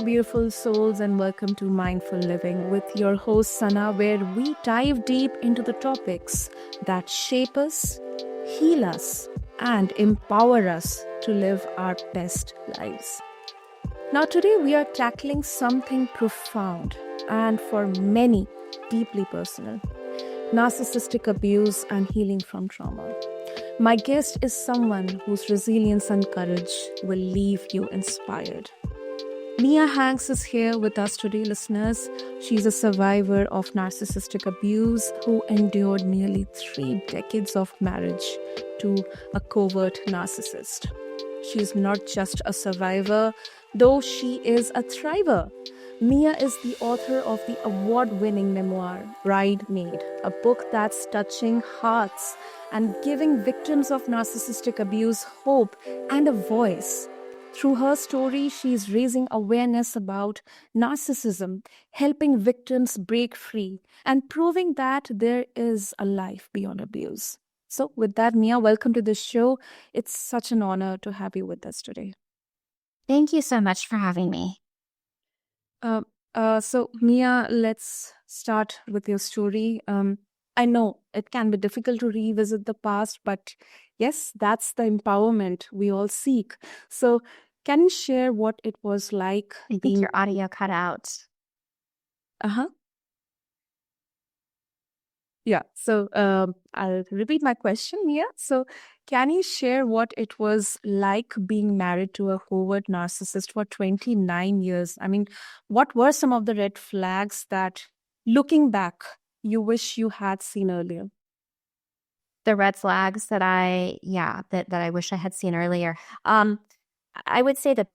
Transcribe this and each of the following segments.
beautiful souls, and welcome to Mindful Living with your host Sana, where we dive deep into the topics that shape us, heal us, and empower us to live our best lives. Now, today we are tackling something profound and for many deeply personal: narcissistic abuse and healing from trauma. My guest is someone whose resilience and courage will leave you inspired. Mia Hanks is here with us today, listeners. She's a survivor of narcissistic abuse who endured nearly 3 decades of marriage to a covert narcissist. She's not just a survivor, though she is a thriver. Mia is the author of the award-winning memoir, Bridemaid, a book that's touching hearts and giving victims of narcissistic abuse hope and a voice. Through her story, she's raising awareness about narcissism, helping victims break free, and proving that there is a life beyond abuse. So, with that, Mia, welcome to the show. It's such an honor to have you with us today. Thank you so much for having me. So, Mia, let's start with your story. I know it can be difficult to revisit the past, but yes, that's the empowerment we all seek. So, can you share what it was like I think your audio cut out. Yeah. So I'll repeat my question, Mia. So can you share what it was like being married to a covert narcissist for 29 years? I mean, what were some of the red flags that, looking back, you wish you had seen earlier? The red flags that I wish I had seen earlier. I would say the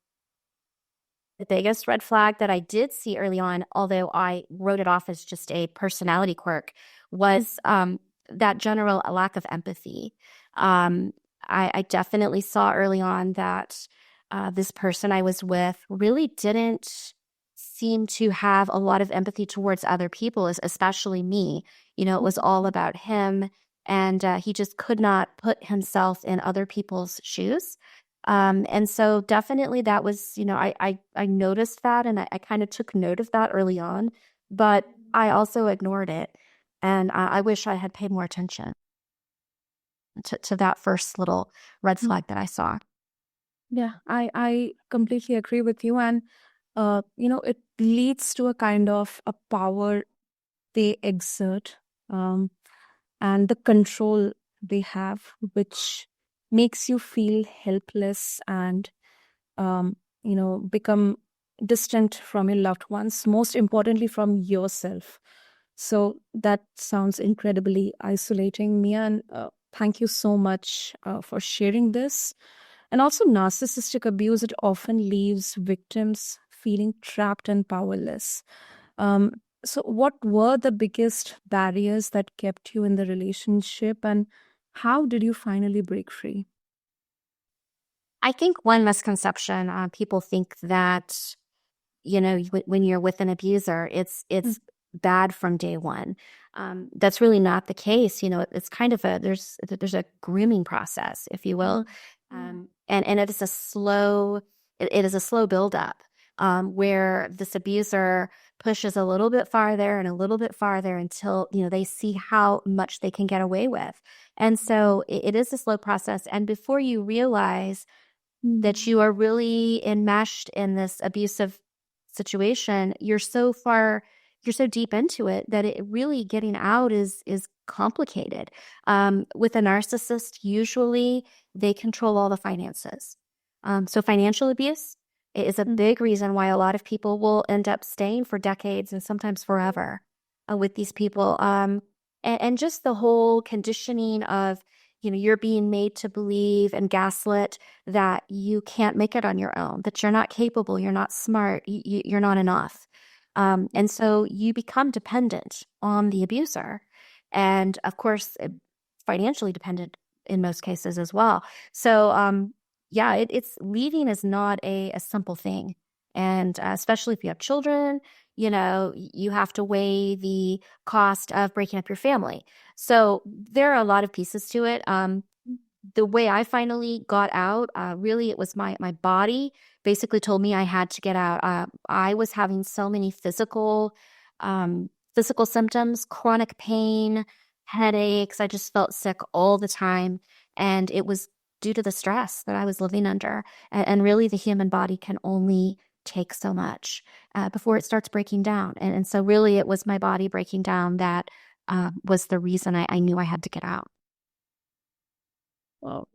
biggest red flag that I did see early on, although I wrote it off as just a personality quirk, was that general lack of empathy. I definitely saw early on that this person I was with really didn't seem to have a lot of empathy towards other people, especially me. You know, it was all about him, and he just could not put himself in other people's shoes. And so definitely that was, I noticed that, and I kind of took note of that early on, but I also ignored it. And I wish I had paid more attention to that first little red flag that I saw. Yeah, I completely agree with you. And, it leads to a kind of a power they exert, and the control they have, which makes you feel helpless and, become distant from your loved ones, most importantly from yourself. So that sounds incredibly isolating, Mia. And thank you so much for sharing this. And also, narcissistic abuse, it often leaves victims feeling trapped and powerless. So, what were the biggest barriers that kept you in the relationship, and how did you finally break free? I think one misconception, people think that, when you're with an abuser, it's bad from day one. That's really not the case. It's kind of there's a grooming process, if you will. And it is a slow buildup, where this abuser pushes a little bit farther and a little bit farther until, they see how much they can get away with. And so it is a slow process. And before you realize that you are really enmeshed in this abusive situation, you're so deep into it that it really getting out is complicated. With a narcissist, usually they control all the finances. So financial abuse is a big reason why a lot of people will end up staying for decades and sometimes forever with these people. And just the whole conditioning of, you're being made to believe and gaslit that you can't make it on your own, that you're not capable, you're not smart, you're not enough. And so you become dependent on the abuser. And of course, financially dependent in most cases as well. So, it's leaving is not a simple thing. And especially if you have children, you have to weigh the cost of breaking up your family. So there are a lot of pieces to it. the way I finally got out, really, it was my body basically told me I had to get out. I was having so many physical symptoms, chronic pain, headaches. I just felt sick all the time, and it was due to the stress that I was living under. And really, the human body can only take so much before it starts breaking down. And so, really, it was my body breaking down that was the reason I knew I had to get out. Well,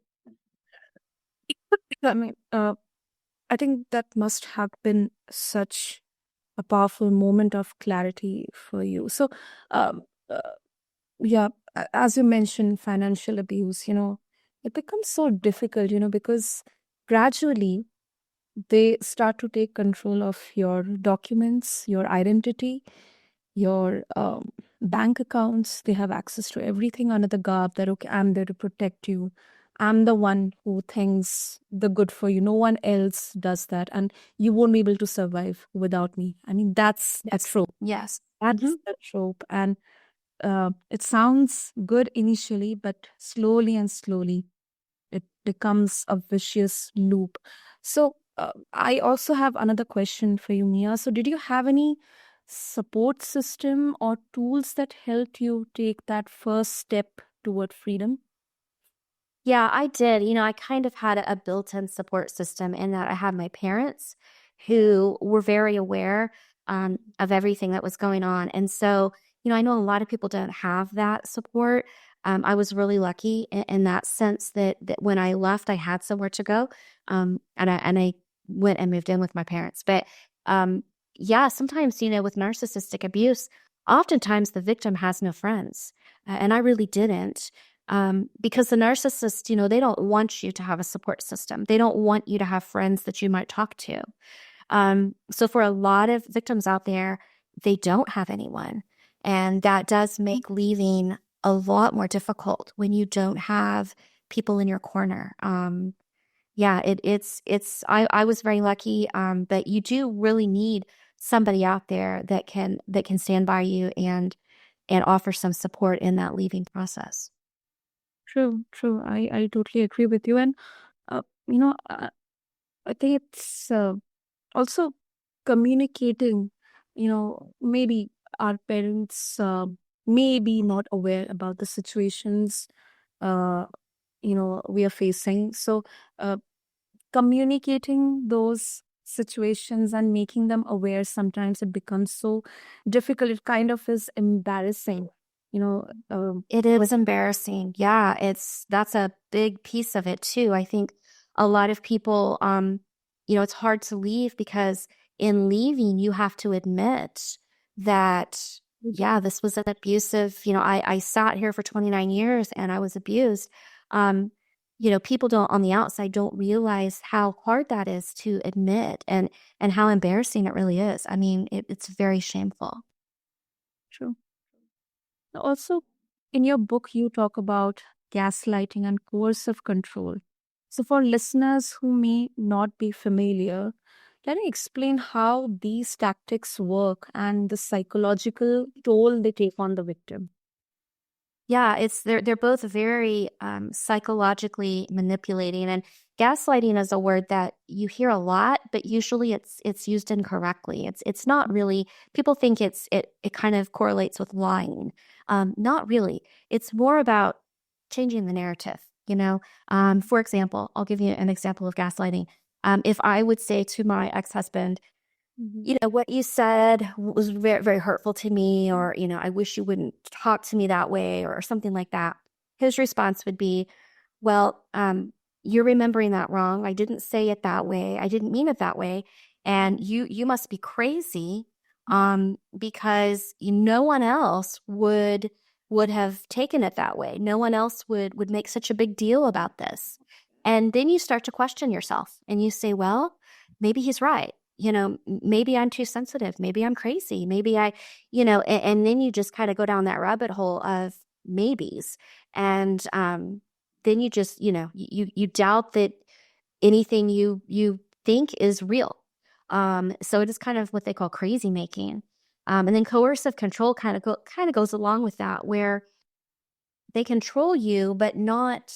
I mean, I think that must have been such a powerful moment of clarity for you. So, um, uh, yeah, as you mentioned, financial abuse, it becomes so difficult, because gradually they start to take control of your documents, your identity, your bank accounts. They have access to everything under the garb that, okay, I'm there to protect you. I'm the one who thinks the good for you. No one else does that. And you won't be able to survive without me. I mean, that's a trope. Yes. That's a trope. And it sounds good initially, but slowly and slowly it becomes a vicious loop. So, I also have another question for you, Mia. So, did you have any support system or tools that helped you take that first step toward freedom? Yeah, I did. I kind of had a built-in support system in that I had my parents who were very aware of everything that was going on. And so, I know a lot of people don't have that support. I was really lucky in that sense that when I left, I had somewhere to go. And I went and moved in with my parents. But yeah, sometimes, with narcissistic abuse, oftentimes the victim has no friends. And I really didn't. Because the narcissist, they don't want you to have a support system. They don't want you to have friends that you might talk to. So for a lot of victims out there, they don't have anyone. And that does make leaving a lot more difficult when you don't have people in your corner. Yeah, I was very lucky. But you do really need somebody out there that can stand by you and offer some support in that leaving process. True, true. I totally agree with you. And, uh, you know, uh, I think it's also communicating, maybe our parents may be not aware about the situations, uh, we are facing. So, uh, communicating those situations and making them aware, sometimes it becomes so difficult. It kind of is embarrassing, you know. It was embarrassing. Yeah, that's a big piece of it too. I think a lot of people, it's hard to leave because in leaving, you have to admit that, yeah, this was an abusive, I sat here for 29 years and I was abused. Um, people don't on the outside don't realize how hard that is to admit and how embarrassing it really is. I mean, it's very shameful. True. Also, in your book, you talk about gaslighting and coercive control. So, for listeners who may not be familiar, can you explain how these tactics work and the psychological toll they take on the victim? Yeah, they're both very psychologically manipulating, and gaslighting is a word that you hear a lot, but usually it's used incorrectly. It's not really. People think it kind of correlates with lying. Not really. It's more about changing the narrative. For example, I'll give you an example of gaslighting. If I would say to my ex-husband, what you said was very, very hurtful to me, or, I wish you wouldn't talk to me that way, or something like that. His response would be, well, you're remembering that wrong. I didn't say it that way. I didn't mean it that way. And you must be crazy, because no one else would have taken it that way. No one else would make such a big deal about this. And then you start to question yourself and you say, well, maybe he's right. Maybe I'm too sensitive. Maybe I'm crazy. Maybe and then you just kind of go down that rabbit hole of maybes. And then you just, you doubt that anything you think is real. So it is kind of what they call crazy making. And then coercive control kind of goes along with that, where they control you, but not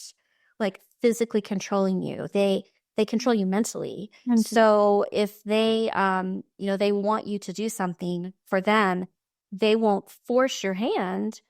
like physically controlling you. They control you mentally. Mentally. So if they they want you to do something for them, they won't force your hand,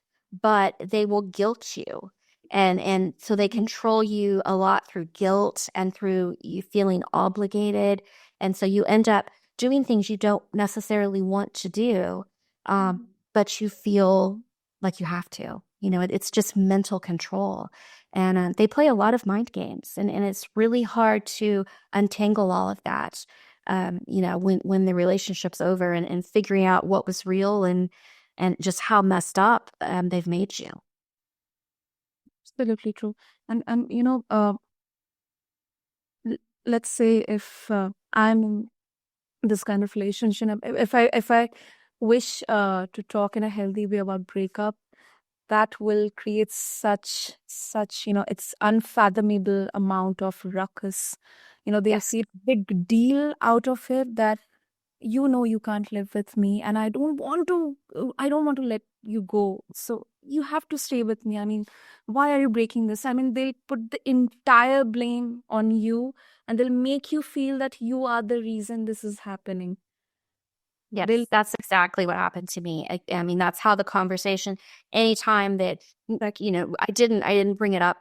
but they will guilt you. And so they control you a lot through guilt and through you feeling obligated. And so you end up doing things you don't necessarily want to do, but you feel like you have to. It's just mental control. And they play a lot of mind games, and it's really hard to untangle all of that. When the relationship's over, and figuring out what was real, and just how messed up they've made you. Absolutely true. And let's say if I'm in this kind of relationship, if I wish to talk in a healthy way about breakup, that will create such it's unfathomable amount of ruckus. They'll Yes. see a big deal out of it, that you can't live with me, and I don't want to let you go, so you have to stay with me. I mean, why are you breaking this? I mean, they'll put the entire blame on you, and they'll make you feel that you are the reason this is happening. They'll Yes, that's exactly what happened to me. I mean, that's how the conversation, anytime that, like, I didn't bring it up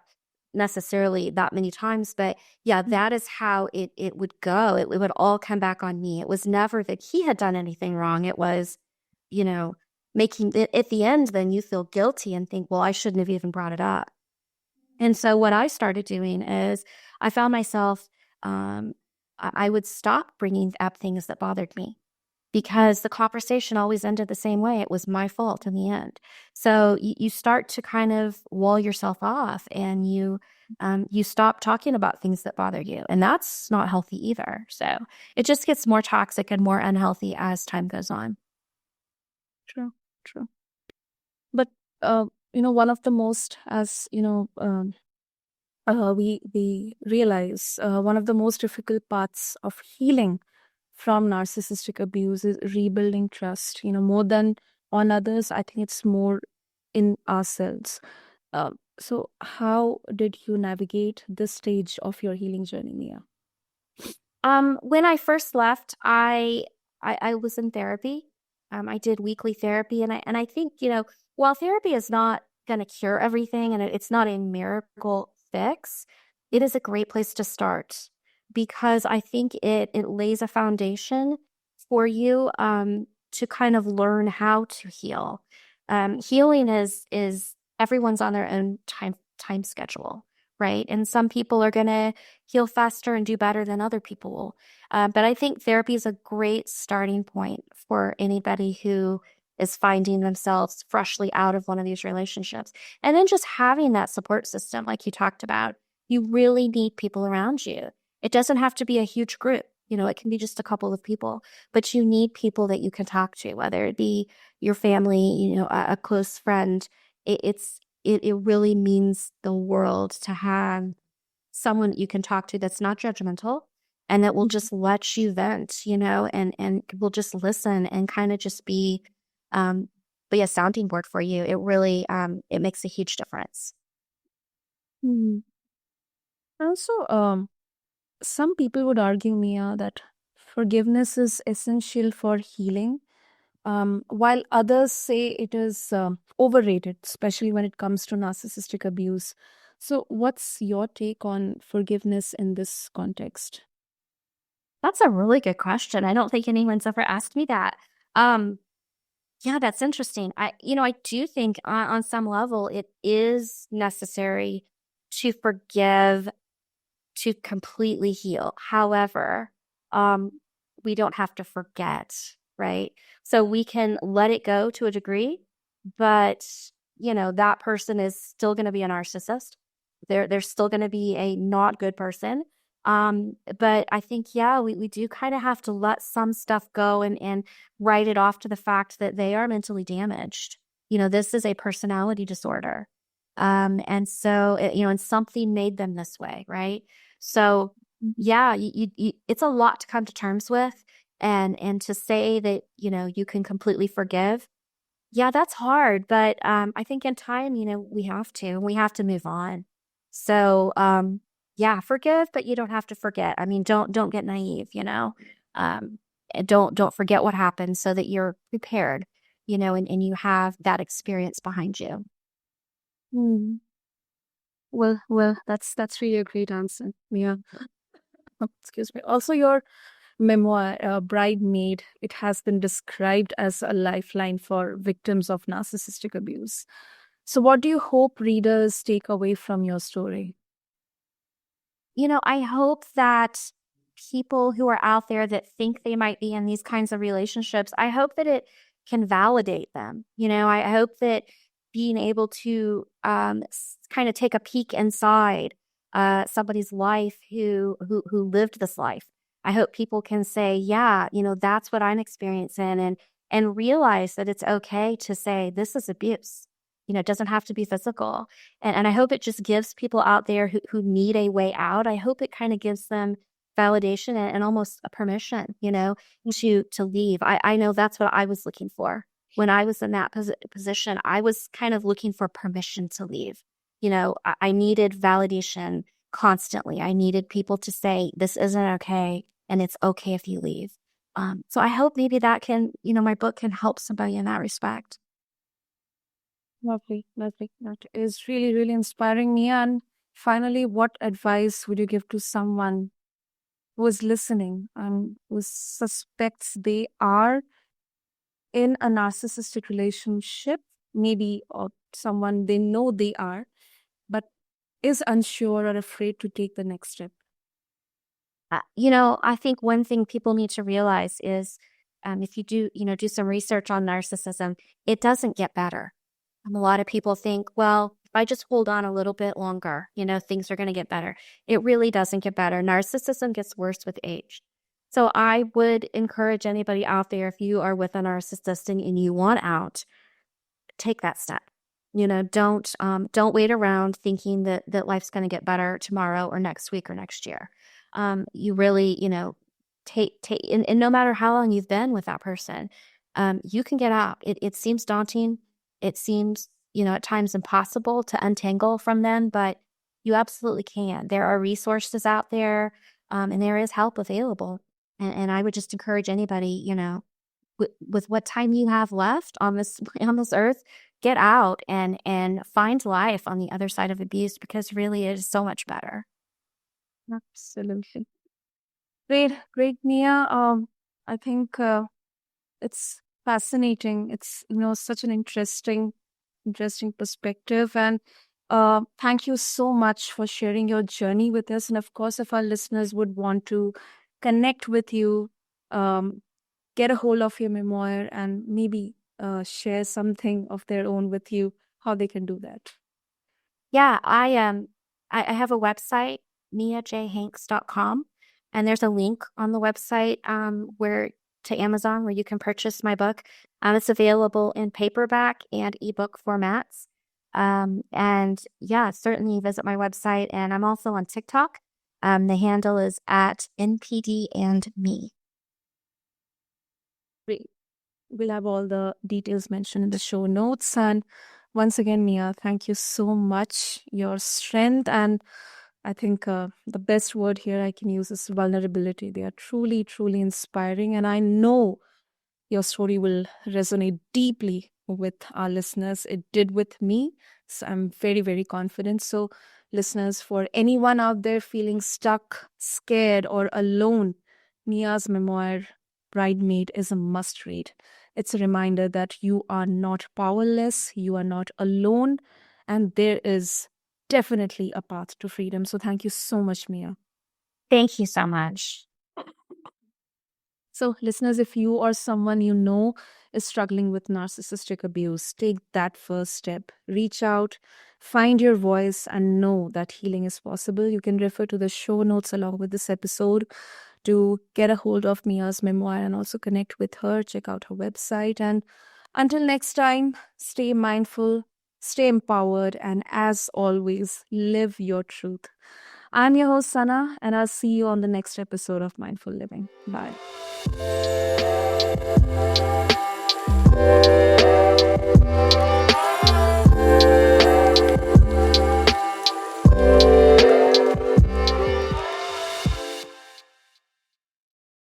necessarily that many times, but yeah, that is how it would go. It would all come back on me. It was never that he had done anything wrong. It was, you know, making it at the end, then you feel guilty and think, well, I shouldn't have even brought it up. And so what I started doing is I found myself, I would stop bringing up things that bothered me, because the conversation always ended the same way. It was my fault in the end. So you start to kind of wall yourself off, and you stop talking about things that bother you, and that's not healthy either. So it just gets more toxic and more unhealthy as time goes on. true, true. But one of the most, as we realize, one of the most difficult parts of healing from narcissistic abuse is rebuilding trust. More than on others, I think it's more in ourselves. So how did you navigate this stage of your healing journey, Mia? When I first left, I was in therapy. I did weekly therapy, and I think, while therapy is not going to cure everything, and it's not a miracle fix, it is a great place to start, because I think it lays a foundation for you to kind of learn how to heal. Healing is everyone's on their own time schedule, right? And some people are going to heal faster and do better than other people will. But I think therapy is a great starting point for anybody who is finding themselves freshly out of one of these relationships. And then just having that support system, like you talked about, you really need people around you. It doesn't have to be a huge group. It can be just a couple of people, but you need people that you can talk to, whether it be your family, a close friend. It really means the world to have someone you can talk to that's not judgmental, and that will just let you vent, and will just listen and kind of just be a sounding board for you. It really it makes a huge difference. Hmm. Also, some people would argue, Mia, that forgiveness is essential for healing, while others say it is overrated, especially when it comes to narcissistic abuse. So, what's your take on forgiveness in this context? That's a really good question. I don't think anyone's ever asked me that. Um, yeah, that's interesting. I do think on some level it is necessary to forgive to completely heal. However, um, we don't have to forget, right? So we can let it go to a degree, but that person is still going to be a narcissist. They're still going to be a not good person. But I think, yeah, we do kind of have to let some stuff go, and write it off to the fact that they are mentally damaged. This is a personality disorder. And so, and something made them this way, right? So, yeah, it's a lot to come to terms with, and to say that, you can completely forgive. Yeah, that's hard, but I think in time, we have to move on. So, yeah, forgive, but you don't have to forget. I mean, don't get naive, and don't forget what happened so that you're prepared, and you have that experience behind you. Hmm. Well, that's really a great answer, Mia. Excuse me. Also, your memoir, Bridemaid, it has been described as a lifeline for victims of narcissistic abuse. So, what do you hope readers take away from your story? I hope that people who are out there that think they might be in these kinds of relationships, I hope that it can validate them. I hope that being able to kind of take a peek inside somebody's life who lived this life. I hope people can say, yeah, that's what I'm experiencing, and realize that it's okay to say this is abuse. It doesn't have to be physical. And I hope it just gives people out there who need a way out. I hope it kind of gives them validation and almost a permission, to leave. I know that's what I was looking for. When I was in that position, I was kind of looking for permission to leave. I needed validation constantly. I needed people to say, this isn't okay, and it's okay if you leave. So I hope maybe that can, my book can help somebody in that respect. Lovely, lovely. That is really, really inspiring me. And finally, what advice would you give to someone who is listening and who suspects they are in a narcissistic relationship, maybe, or someone they know they are, but is unsure or afraid to take the next step? I think one thing people need to realize is if you do some research on narcissism, it doesn't get better. A lot of people think, well, if I just hold on a little bit longer, things are going to get better. It really doesn't get better. Narcissism gets worse with age. So I would encourage anybody out there, if you are with a narcissist and you want out, take that step. Don't wait around thinking that life's going to get better tomorrow or next week or next year. You really, take and no matter how long you've been with that person, you can get out. It seems daunting. It seems, at times impossible to untangle from them, but you absolutely can. There are resources out there, and there is help available. And I would just encourage anybody, with what time you have left on this on this earth, get out and find life on the other side of abuse, because really it is so much better. Absolutely. Great, great, Mia. I think it's fascinating. It's such an interesting perspective, and thank you so much for sharing your journey with us. And of course, if our listeners would want to connect with you, um, get a hold of your memoir, and maybe share something of their own with you, how they can do that. Yeah, I have a website, miajhanks.com, and there's a link on the website where to Amazon where you can purchase my book. It's available in paperback and ebook formats. And yeah, certainly visit my website, and I'm also on TikTok. The handle is at NPD and me. Great. We'll have all the details mentioned in the show notes. And once again, Mia, thank you so much. Your strength, and I think the best word here I can use is vulnerability. They are truly, truly inspiring. And I know your story will resonate deeply with our listeners. It did with me. So I'm very, very confident. So, listeners, for anyone out there feeling stuck, scared, or alone, Mia's memoir, Bridemaid, is a must read. It's a reminder that you are not powerless, you are not alone, and there is definitely a path to freedom. So, thank you so much, Mia. Thank you so much. So, listeners, if you or someone you know is struggling with narcissistic abuse, take that first step. Reach out, find your voice, and know that healing is possible. You can refer to the show notes along with this episode to get a hold of Mia's memoir and also connect with her. Check out her website. And until next time, stay mindful, stay empowered, and as always, live your truth. I'm your host, Sana, and I'll see you on the next episode of Mindful Living. Bye.